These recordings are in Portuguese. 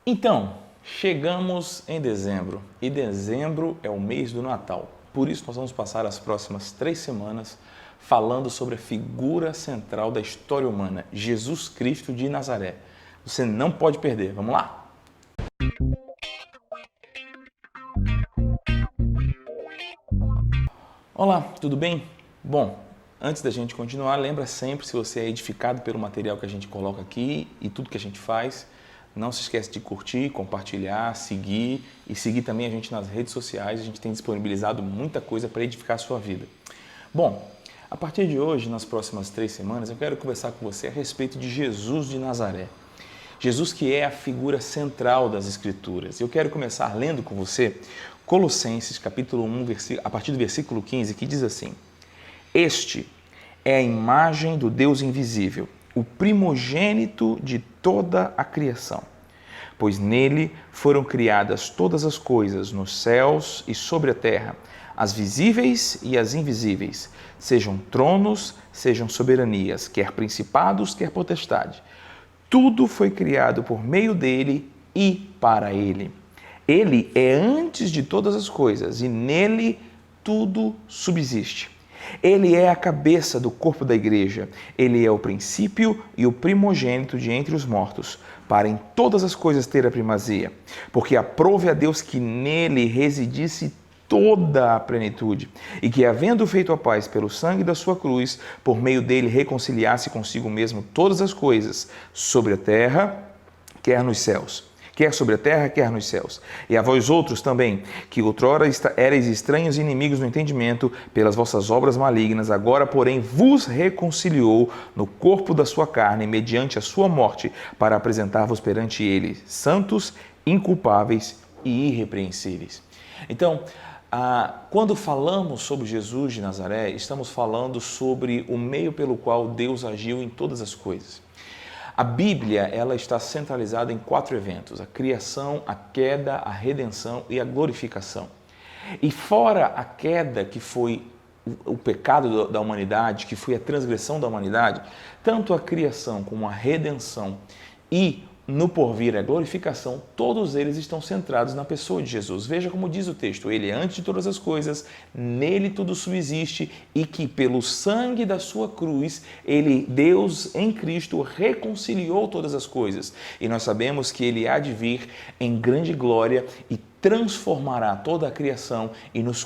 Então, chegamos em dezembro e dezembro é o mês do Natal. Por isso, nós vamos passar as próximas 3 semanas falando sobre a figura central da história humana, Jesus Cristo de Nazaré. Você não pode perder. Vamos lá? Olá, tudo bem? Bom, antes da gente continuar, lembra sempre, se você é edificado pelo material que a gente coloca aqui e tudo que a gente faz, não se esquece de curtir, compartilhar, seguir e seguir também a gente nas redes sociais. A gente tem disponibilizado muita coisa para edificar a sua vida. Bom, a partir de hoje, nas próximas 3 semanas, eu quero conversar com você a respeito de Jesus de Nazaré. Jesus que é a figura central das Escrituras. Eu quero começar lendo com você Colossenses capítulo 1, a partir do versículo 15, que diz assim: Este é a imagem do Deus invisível, o primogênito de toda a criação. Pois nele foram criadas todas as coisas, nos céus e sobre a terra, as visíveis e as invisíveis, sejam tronos, sejam soberanias, quer principados, quer potestade. Tudo foi criado por meio dele e para ele. Ele é antes de todas as coisas e nele tudo subsiste. Ele é a cabeça do corpo da igreja. Ele é o princípio e o primogênito de entre os mortos, para em todas as coisas ter a primazia. Porque aprove a Deus que nele residisse toda a plenitude, e que, havendo feito a paz pelo sangue da sua cruz, por meio dele reconciliasse consigo mesmo todas as coisas, sobre a terra, quer nos céus. Quer sobre a terra, quer nos céus. E a vós outros também, que outrora erais estranhos e inimigos no entendimento, pelas vossas obras malignas, agora, porém, vos reconciliou no corpo da sua carne, mediante a sua morte, para apresentar-vos perante ele, santos, inculpáveis e irrepreensíveis. Então, quando falamos sobre Jesus de Nazaré, estamos falando sobre o meio pelo qual Deus agiu em todas as coisas. A Bíblia, ela está centralizada em 4 eventos: a criação, a queda, a redenção e a glorificação. E fora a queda, que foi o pecado da humanidade, que foi a transgressão da humanidade, tanto a criação como a redenção e no porvir a glorificação, todos eles estão centrados na pessoa de Jesus. Veja como diz o texto: ele é antes de todas as coisas, nele tudo subsiste, e que pelo sangue da sua cruz, Deus em Cristo reconciliou todas as coisas. E nós sabemos que ele há de vir em grande glória e transformará toda a criação e nos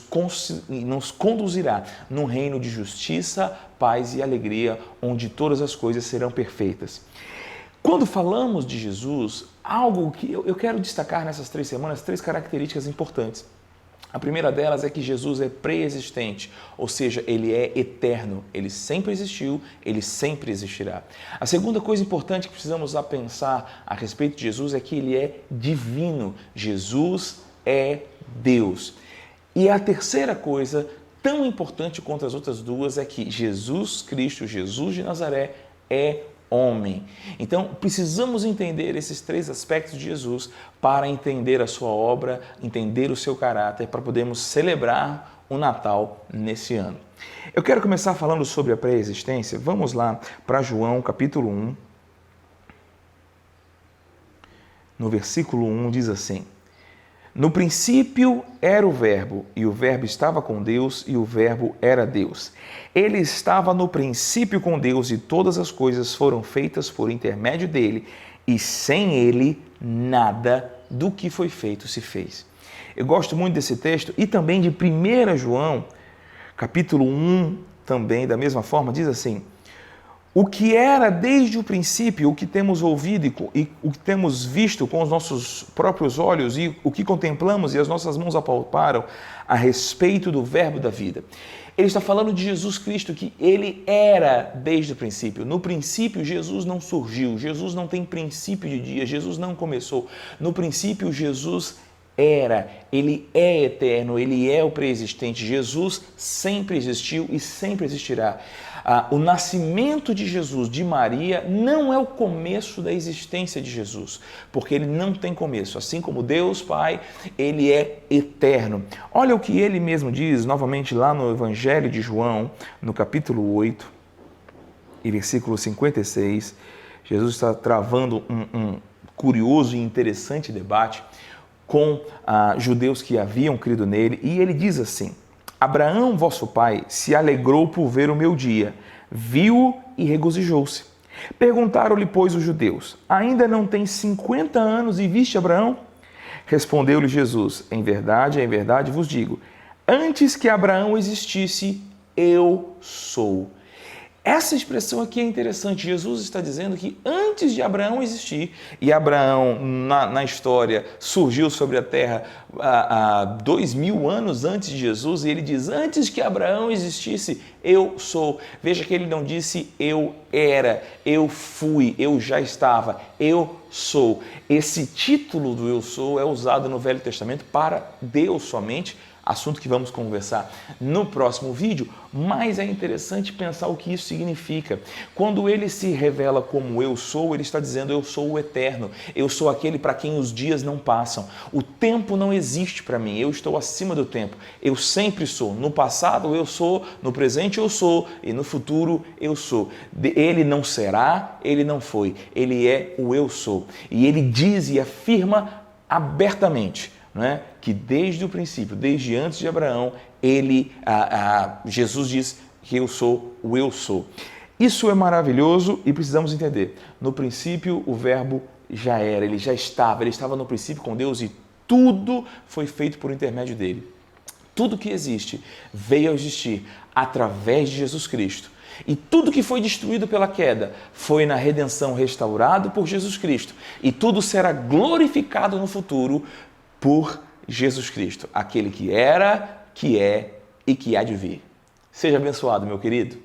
conduzirá num reino de justiça, paz e alegria, onde todas as coisas serão perfeitas. Quando falamos de Jesus, algo que eu quero destacar nessas 3 semanas, 3 características importantes. A primeira delas é que Jesus é pré-existente, ou seja, ele é eterno, ele sempre existiu, ele sempre existirá. A segunda coisa importante que precisamos pensar a respeito de Jesus é que ele é divino, Jesus é Deus. E a terceira coisa, tão importante quanto as outras duas, é que Jesus Cristo, Jesus de Nazaré, é homem. Então, precisamos entender esses 3 aspectos de Jesus para entender a sua obra, entender o seu caráter, para podermos celebrar o Natal nesse ano. Eu quero começar falando sobre a pré-existência. Vamos lá para João, capítulo 1. No versículo 1 diz assim: No princípio era o Verbo, e o Verbo estava com Deus, e o Verbo era Deus. Ele estava no princípio com Deus, e todas as coisas foram feitas por intermédio dele, e sem ele nada do que foi feito se fez. Eu gosto muito desse texto, e também de 1 João, capítulo 1, também, da mesma forma, diz assim: O que era desde o princípio, o que temos ouvido e o que temos visto com os nossos próprios olhos e o que contemplamos e as nossas mãos apalparam a respeito do Verbo da vida. Ele está falando de Jesus Cristo, que ele era desde o princípio. No princípio, Jesus não surgiu, Jesus não tem princípio de dia, Jesus não começou. No princípio, Jesus era, ele é eterno, ele é o pré-existente. Jesus sempre existiu e sempre existirá. O nascimento de Jesus, de Maria, não é o começo da existência de Jesus, porque ele não tem começo. Assim como Deus Pai, ele é eterno. Olha o que ele mesmo diz, novamente lá no Evangelho de João, no capítulo 8, e versículo 56. Jesus está travando curioso e interessante debate com judeus que haviam crido nele, e ele diz assim: Abraão, vosso pai, se alegrou por ver o meu dia, viu e regozijou-se. Perguntaram-lhe, pois, os judeus: ainda não tens 50 anos e viste Abraão? Respondeu-lhe Jesus: em verdade vos digo, antes que Abraão existisse, eu sou. Essa expressão aqui é interessante. Jesus está dizendo que antes de Abraão existir, e Abraão na história surgiu sobre a terra há 2000 anos antes de Jesus, e ele diz, antes que Abraão existisse, eu sou. Veja que ele não disse eu era, eu fui, eu já estava, eu sou. Esse título do eu sou é usado no Velho Testamento para Deus somente, assunto que vamos conversar no próximo vídeo, mas é interessante pensar o que isso significa. Quando ele se revela como eu sou, ele está dizendo eu sou o eterno, eu sou aquele para quem os dias não passam, o tempo não existe para mim, eu estou acima do tempo, eu sempre sou, no passado eu sou, no presente eu sou e no futuro eu sou. Ele não será, ele não foi, ele é o eu sou. E ele diz e afirma abertamente, não é? Que desde o princípio, desde antes de Abraão, Jesus diz que eu sou o eu sou. Isso é maravilhoso e precisamos entender. No princípio, o verbo já era, ele estava no princípio com Deus e tudo foi feito por intermédio dele. Tudo que existe veio a existir através de Jesus Cristo. E tudo que foi destruído pela queda foi na redenção restaurado por Jesus Cristo. E tudo será glorificado no futuro por Jesus Cristo, aquele que era, que é e que há de vir. Seja abençoado, meu querido.